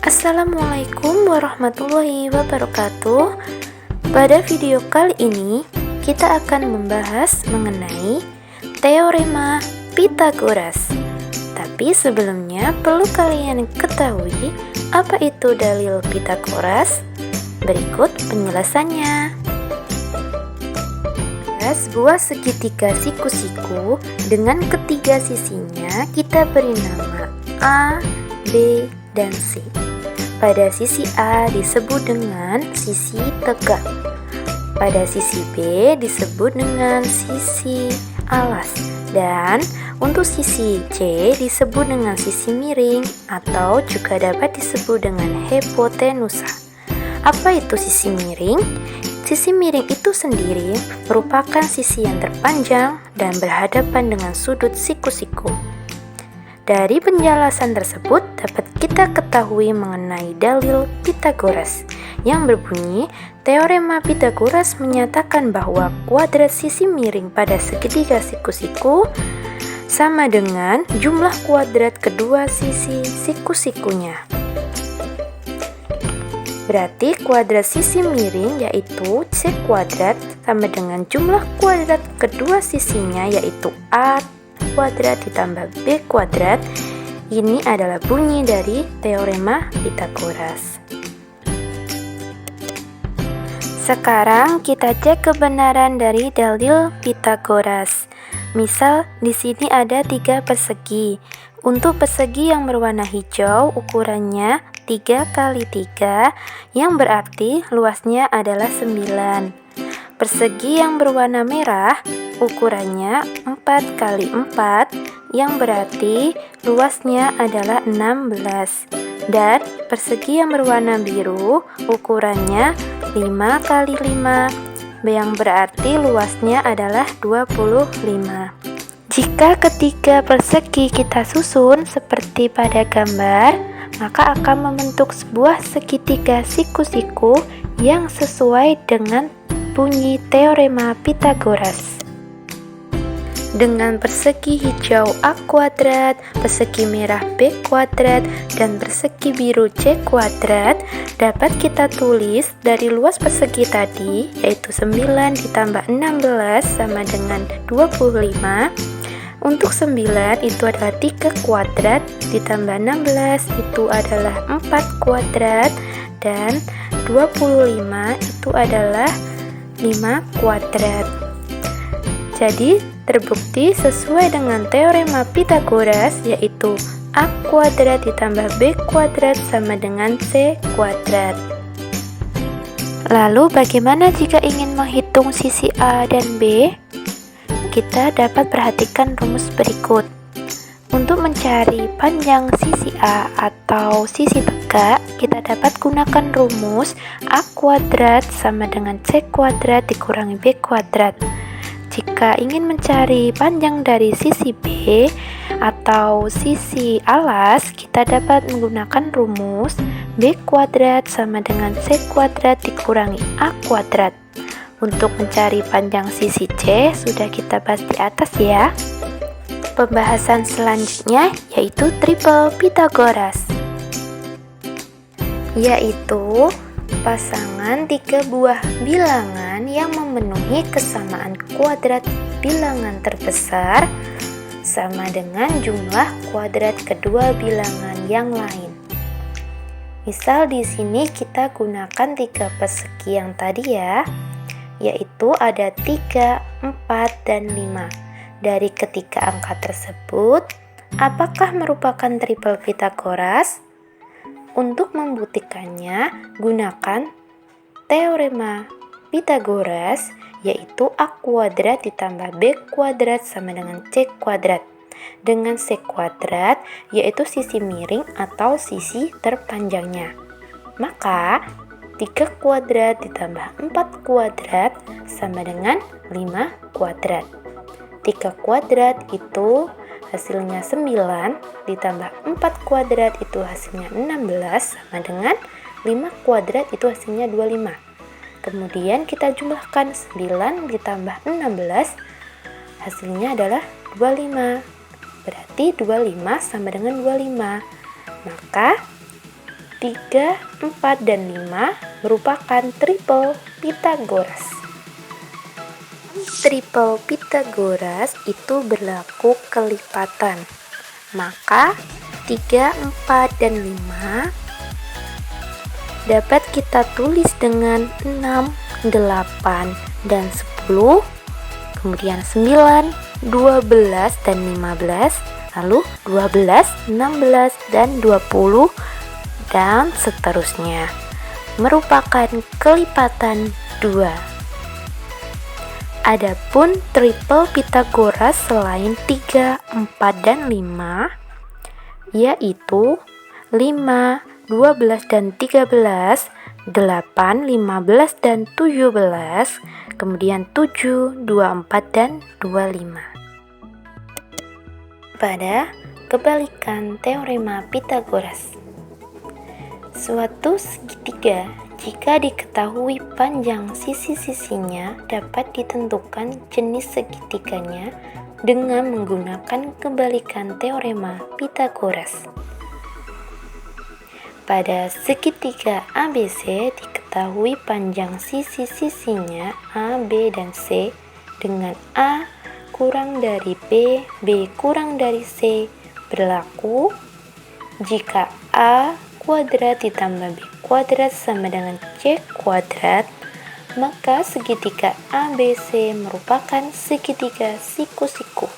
Assalamualaikum warahmatullahi wabarakatuh. Pada video kali ini kita akan membahas mengenai teorema Pythagoras. Tapi sebelumnya perlu kalian ketahui apa itu dalil Pythagoras. Berikut penjelasannya. Sebuah segitiga siku-siku dengan ketiga sisinya kita beri nama A, B, dan C. Pada sisi A disebut dengan sisi tegak. Pada sisi B disebut dengan sisi alas. Dan untuk sisi C disebut dengan sisi miring atau juga dapat disebut dengan hipotenusa. Apa itu sisi miring? Sisi miring itu sendiri merupakan sisi yang terpanjang dan berhadapan dengan sudut siku-siku. Dari penjelasan tersebut dapat kita ketahui mengenai dalil Pythagoras yang berbunyi, teorema Pythagoras menyatakan bahwa kuadrat sisi miring pada segitiga siku-siku sama dengan jumlah kuadrat kedua sisi siku-sikunya. Berarti kuadrat sisi miring yaitu C kuadrat sama dengan jumlah kuadrat kedua sisinya yaitu A kuadrat ditambah B kuadrat. Ini adalah bunyi dari teorema Pythagoras. Sekarang kita cek kebenaran dari dalil Pythagoras. Misal di sini ada 3 persegi. Untuk persegi yang berwarna hijau ukurannya 3 kali 3 yang berarti luasnya adalah 9. Persegi yang berwarna merah ukurannya 4 kali 4 yang berarti luasnya adalah 16. Dan persegi yang berwarna biru ukurannya 5 kali 5 yang berarti luasnya adalah 25. Jika ketiga persegi kita susun seperti pada gambar, maka akan membentuk sebuah segitiga siku-siku yang sesuai dengan bunyi teorema Pythagoras. Dengan persegi hijau A kuadrat, persegi merah B kuadrat, dan persegi biru C kuadrat dapat kita tulis dari luas persegi tadi yaitu 9 ditambah 16 sama dengan 25. Untuk 9 itu adalah 3 kuadrat ditambah 16 itu adalah 4 kuadrat dan 25 itu adalah 5 kuadrat. Jadi terbukti sesuai dengan teorema Pythagoras yaitu A kuadrat ditambah B kuadrat sama dengan C kuadrat. Lalu bagaimana jika ingin menghitung sisi A dan B? Kita dapat perhatikan rumus berikut. Untuk mencari panjang sisi A atau sisi tegak, kita dapat gunakan rumus A kuadrat sama dengan C kuadrat dikurangi B kuadrat. Jika ingin mencari panjang dari sisi B atau sisi alas, kita dapat menggunakan rumus B kuadrat sama dengan C kuadrat dikurangi A kuadrat. Untuk mencari panjang sisi C sudah kita bahas di atas ya. Pembahasan selanjutnya yaitu triple Pythagoras, yaitu pasangan 3 buah bilangan yang memenuhi kesamaan kuadrat bilangan terbesar sama dengan jumlah kuadrat kedua bilangan yang lain. Misal di sini kita gunakan 3 persegi yang tadi ya, yaitu ada 3, 4, dan 5. Dari ketiga angka tersebut, apakah merupakan triple Pythagoras? Untuk membuktikannya, gunakan teorema Pythagoras, yaitu A kuadrat ditambah B kuadrat sama dengan C kuadrat. Dengan C kuadrat, yaitu sisi miring atau sisi terpanjangnya. Maka 3 kuadrat ditambah 4 kuadrat sama dengan 5 kuadrat. 3 kuadrat itu hasilnya 9 ditambah 4 kuadrat itu hasilnya 16 sama dengan 5 kuadrat itu hasilnya 25. Kemudian kita jumlahkan 9 ditambah 16 hasilnya adalah 25. Berarti 25 sama dengan 25. Maka 3, 4, dan 5 merupakan triple Pythagoras. Triple Pythagoras itu berlaku kelipatan. Maka 3, 4, dan 5 dapat kita tulis dengan 6, 8, dan 10, kemudian 9, 12, dan 15, lalu 12, 16, dan 20, dan seterusnya, merupakan kelipatan 2. Adapun triple Pythagoras selain 3, 4, dan 5, yaitu 5, 12, dan 13, 8, 15, dan 17, kemudian 7, 24, dan 25. Pada kebalikan teorema Pythagoras, suatu segitiga jika diketahui panjang sisi-sisinya dapat ditentukan jenis segitiganya dengan menggunakan kebalikan teorema Pythagoras. Pada segitiga ABC diketahui panjang sisi-sisinya A, B, dan C dengan A kurang dari B, B kurang dari C berlaku jika A kuadrat ditambah B kuadrat sama dengan C kuadrat, maka segitiga ABC merupakan segitiga siku-siku.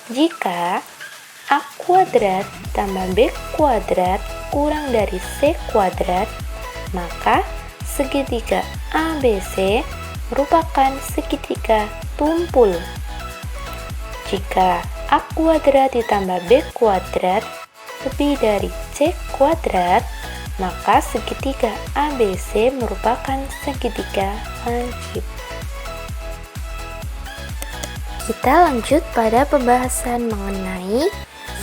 Jika A kuadrat tambah B kuadrat kurang dari C kuadrat, maka segitiga ABC merupakan segitiga tumpul. Jika A kuadrat ditambah B kuadrat lebih dari C kuadrat, maka segitiga ABC merupakan segitiga lancip. Kita lanjut pada pembahasan mengenai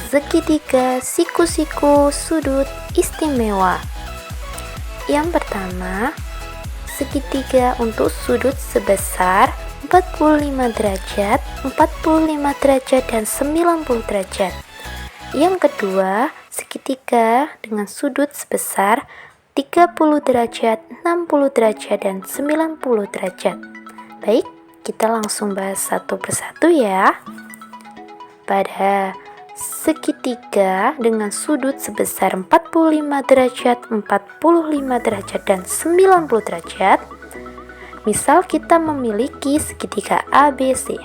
segitiga siku-siku sudut istimewa. Yang pertama, segitiga untuk sudut sebesar 45 derajat, 45 derajat, dan 90 derajat. Yang kedua, segitiga dengan sudut sebesar 30 derajat, 60 derajat, dan 90 derajat. Baik, kita langsung bahas satu persatu ya. Pada segitiga dengan sudut sebesar 45 derajat, 45 derajat, dan 90 derajat, misal kita memiliki segitiga ABC.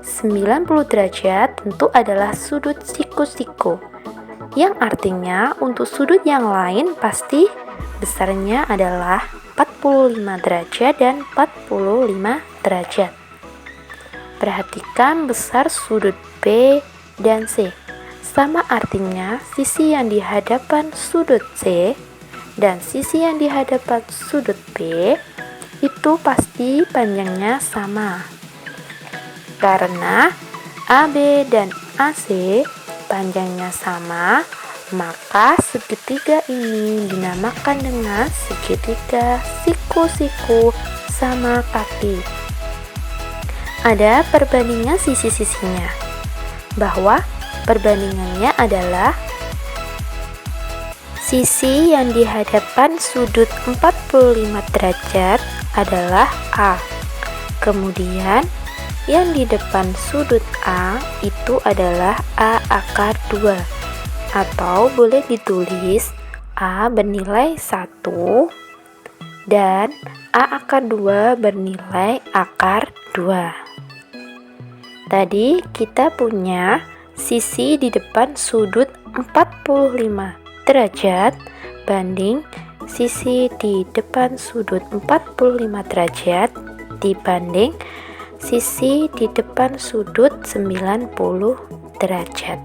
90 derajat tentu adalah sudut siku-siku, yang artinya untuk sudut yang lain pasti besarnya adalah 45 derajat dan 45 derajat. Perhatikan besar sudut B dan C. Sama artinya sisi yang di hadapan sudut C dan sisi yang di hadapan sudut B itu pasti panjangnya sama. Karena AB dan AC panjangnya sama, maka segitiga ini dinamakan dengan segitiga siku-siku sama kaki. Ada perbandingan sisi-sisinya, bahwa perbandingannya adalah sisi yang di hadapan sudut 45 derajat adalah A. Kemudian yang di depan sudut A itu adalah A akar 2, atau boleh ditulis A bernilai 1 dan A akar 2 bernilai akar 2. Tadi kita punya sisi di depan sudut 45 derajat banding sisi di depan sudut 45 derajat dibanding sisi di depan sudut 90 derajat.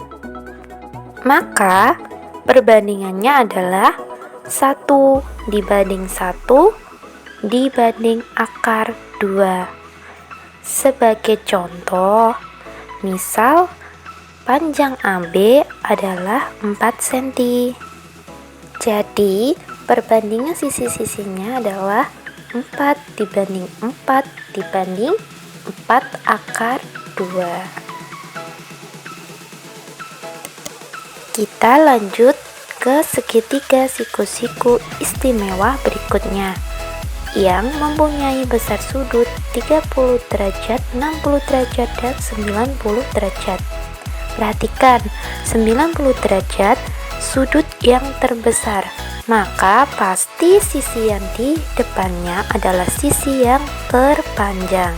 Maka perbandingannya adalah 1 dibanding 1 dibanding akar 2. Sebagai contoh, misal panjang AB adalah 4 cm. Jadi perbandingan sisi-sisinya adalah 4 dibanding 4 dibanding 4 akar 2. Kita lanjut ke segitiga siku-siku istimewa berikutnya yang mempunyai besar sudut 30 derajat, 60 derajat, dan 90 derajat. Perhatikan, 90 derajat sudut yang terbesar, maka pasti sisi yang di depannya adalah sisi yang terpanjang.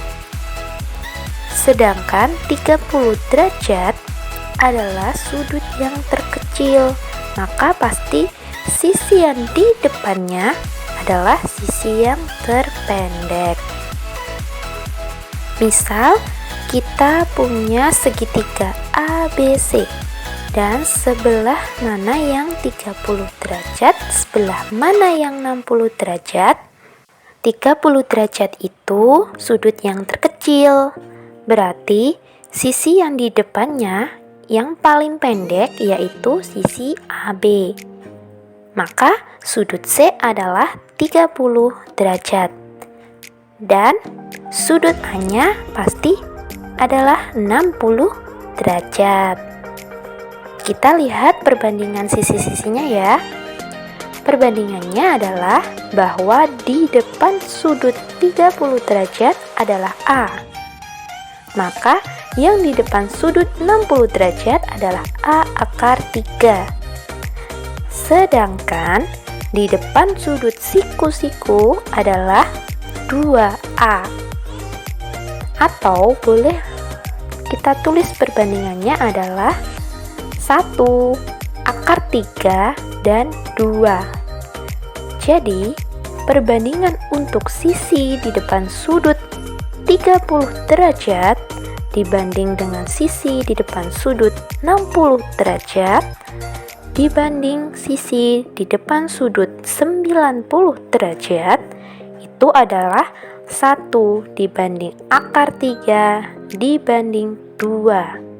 Sedangkan 30 derajat adalah sudut yang terkecil, maka pasti sisi yang di depannya adalah sisi yang terpendek. Misal, kita punya segitiga ABC dan sebelah mana yang 30 derajat, sebelah mana yang 60 derajat. 30 derajat itu sudut yang terkecil, berarti sisi yang di depannya yang paling pendek yaitu sisi AB. Maka sudut C adalah 30 derajat. Dan sudut A-nya pasti adalah 60 derajat. Kita lihat perbandingan sisi-sisinya ya. Perbandingannya adalah bahwa di depan sudut 30 derajat adalah A. Maka yang di depan sudut 60 derajat adalah A akar 3. Sedangkan di depan sudut siku-siku adalah 2A. Atau boleh kita tulis perbandingannya adalah 1 akar 3 dan 2. Jadi, perbandingan untuk sisi di depan sudut 30 derajat dibanding dengan sisi di depan sudut 60 derajat dibanding sisi di depan sudut 90 derajat itu adalah 1 dibanding akar 3 dibanding 2.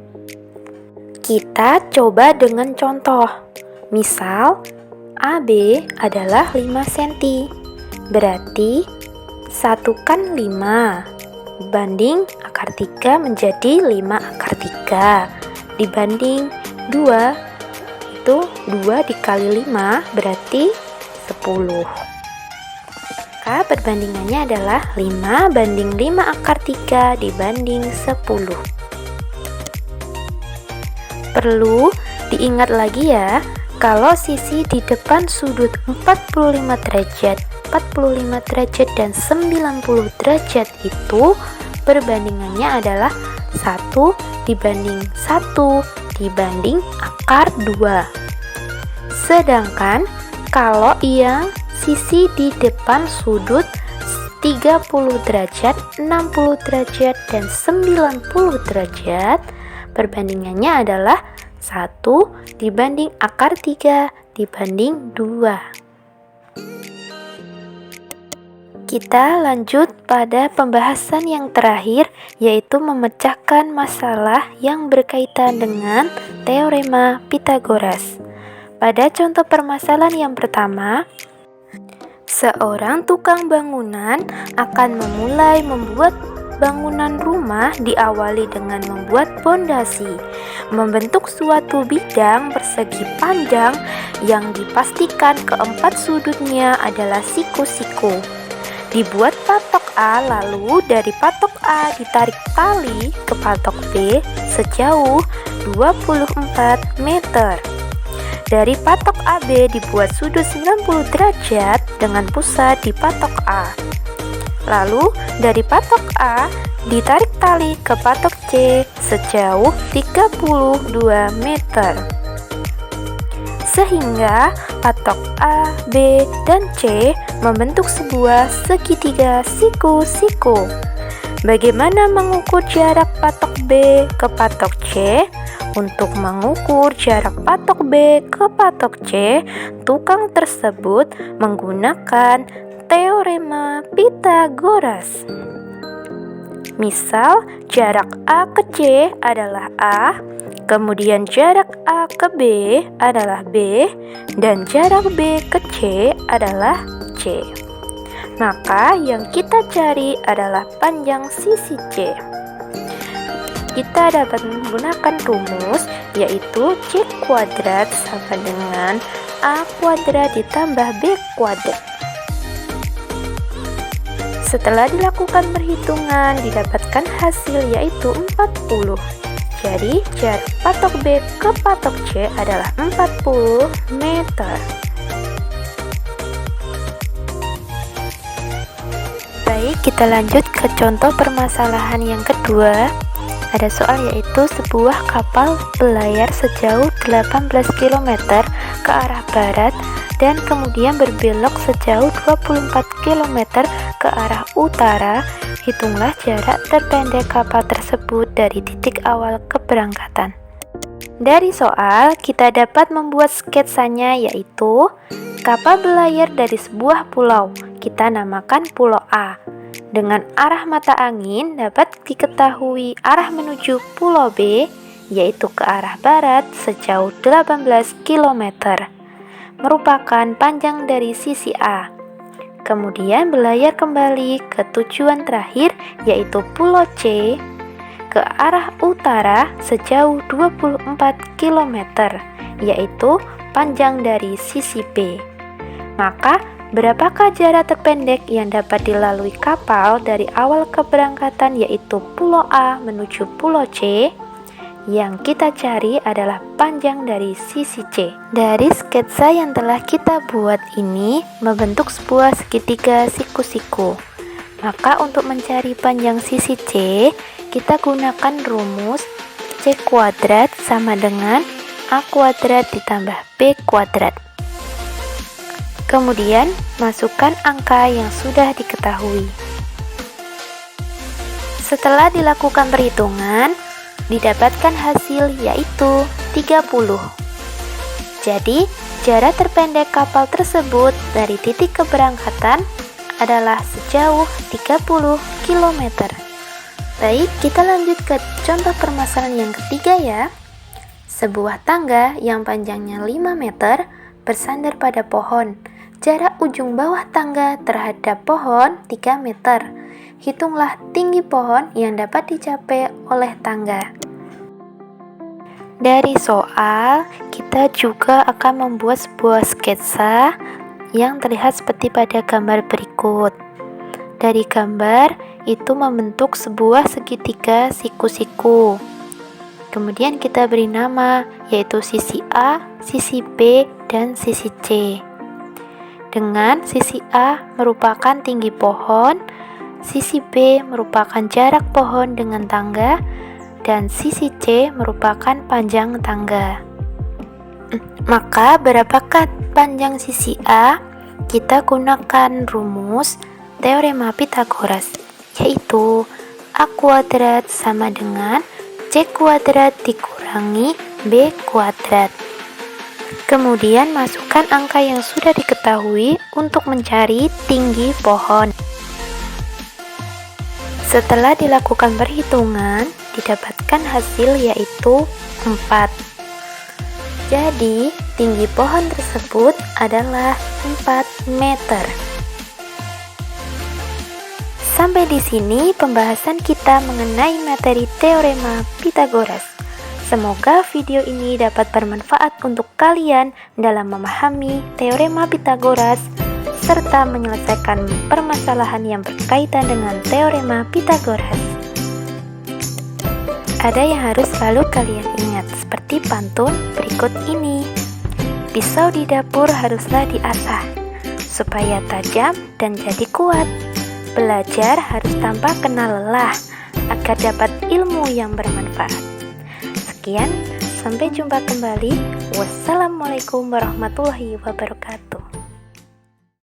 Kita coba dengan contoh. Misal, AB adalah 5 cm. Berarti 1 kan 5 banding akar 3 menjadi 5 akar 3 dibanding 2 itu 2 dikali 5 berarti 10. Maka perbandingannya adalah 5 banding 5 akar 3 dibanding 10. Perlu diingat lagi ya, kalau sisi di depan sudut 45 derajat, 45 derajat dan 90 derajat itu perbandingannya adalah 1 dibanding 1 dibanding akar 2. Sedangkan kalau yang sisi di depan sudut 30 derajat, 60 derajat, dan 90 derajat, perbandingannya adalah 1 dibanding akar 3 dibanding 2. Kita lanjut pada pembahasan yang terakhir, yaitu memecahkan masalah yang berkaitan dengan teorema Pythagoras. Pada contoh permasalahan yang pertama, seorang tukang bangunan akan memulai membuat bangunan rumah diawali dengan membuat pondasi, membentuk suatu bidang persegi panjang yang dipastikan keempat sudutnya adalah siku-siku. Dibuat patok A, lalu dari patok A ditarik tali ke patok B sejauh 24 meter. Dari patok AB dibuat sudut 90 derajat dengan pusat di patok A. Lalu dari patok A ditarik tali ke patok C sejauh 32 meter. Sehingga patok A, B, dan C membentuk sebuah segitiga siku-siku. Bagaimana mengukur jarak patok B ke patok C? Untuk mengukur jarak patok B ke patok C, tukang tersebut menggunakan teorema Pythagoras. Misal, jarak A ke C adalah A, kemudian jarak A ke B adalah B, dan jarak B ke C adalah C. Maka yang kita cari adalah panjang sisi C. Kita dapat menggunakan rumus, yaitu C kuadrat sama dengan A kuadrat ditambah B kuadrat. Setelah dilakukan perhitungan, didapatkan hasil yaitu 40. Jadi, jarak patok B ke patok C adalah 40 meter. Baik, kita lanjut ke contoh permasalahan yang kedua. Ada soal yaitu sebuah kapal berlayar sejauh 18 km ke arah barat dan kemudian berbelok sejauh 24 km ke arah utara. Hitunglah jarak terpendek kapal tersebut dari titik awal keberangkatan. Dari soal, kita dapat membuat sketsanya yaitu kapal berlayar dari sebuah pulau. Kita namakan Pulau A. Dengan arah mata angin dapat diketahui arah menuju Pulau B, yaitu ke arah barat sejauh 18 km, merupakan panjang dari sisi A. Kemudian berlayar kembali ke tujuan terakhir, yaitu Pulau C, ke arah utara sejauh 24 km, yaitu panjang dari sisi B. Maka, berapakah jarak terpendek yang dapat dilalui kapal dari awal keberangkatan yaitu Pulau A menuju Pulau C? Yang kita cari adalah panjang dari sisi C. Dari sketsa yang telah kita buat ini membentuk sebuah segitiga siku-siku. Maka untuk mencari panjang sisi C, kita gunakan rumus C kuadrat sama dengan A kuadrat ditambah B kuadrat. Kemudian, masukkan angka yang sudah diketahui. Setelah dilakukan perhitungan, didapatkan hasil yaitu 30. Jadi, jarak terpendek kapal tersebut dari titik keberangkatan adalah sejauh 30 km. Baik, kita lanjut ke contoh permasalahan yang ketiga ya. Sebuah tangga yang panjangnya 5 meter bersandar pada pohon. Jarak ujung bawah tangga terhadap pohon 3 meter. Hitunglah tinggi pohon yang dapat dicapai oleh tangga. Dari soal, kita juga akan membuat sebuah sketsa yang terlihat seperti pada gambar berikut. Dari gambar, itu membentuk sebuah segitiga siku-siku. Kemudian kita beri nama, yaitu sisi A, sisi B, dan sisi C. Dengan sisi A merupakan tinggi pohon, sisi B merupakan jarak pohon dengan tangga, dan sisi C merupakan panjang tangga. Maka berapakah panjang sisi A? Kita gunakan rumus teorema Pythagoras, yaitu A kuadrat sama dengan C kuadrat dikurangi B kuadrat. Kemudian masukkan angka yang sudah diketahui untuk mencari tinggi pohon. Setelah dilakukan perhitungan, didapatkan hasil yaitu 4. Jadi, tinggi pohon tersebut adalah 4 meter. Sampai di sini pembahasan kita mengenai materi teorema Pythagoras. Semoga video ini dapat bermanfaat untuk kalian dalam memahami teorema Pythagoras serta menyelesaikan permasalahan yang berkaitan dengan teorema Pythagoras. Ada yang harus selalu kalian ingat, seperti pantun berikut ini. Pisau di dapur haruslah diasah, supaya tajam dan jadi kuat. Belajar harus tanpa kenal lelah, agar dapat ilmu yang bermanfaat. Sekian, sampai jumpa kembali. Wassalamualaikum warahmatullahi wabarakatuh.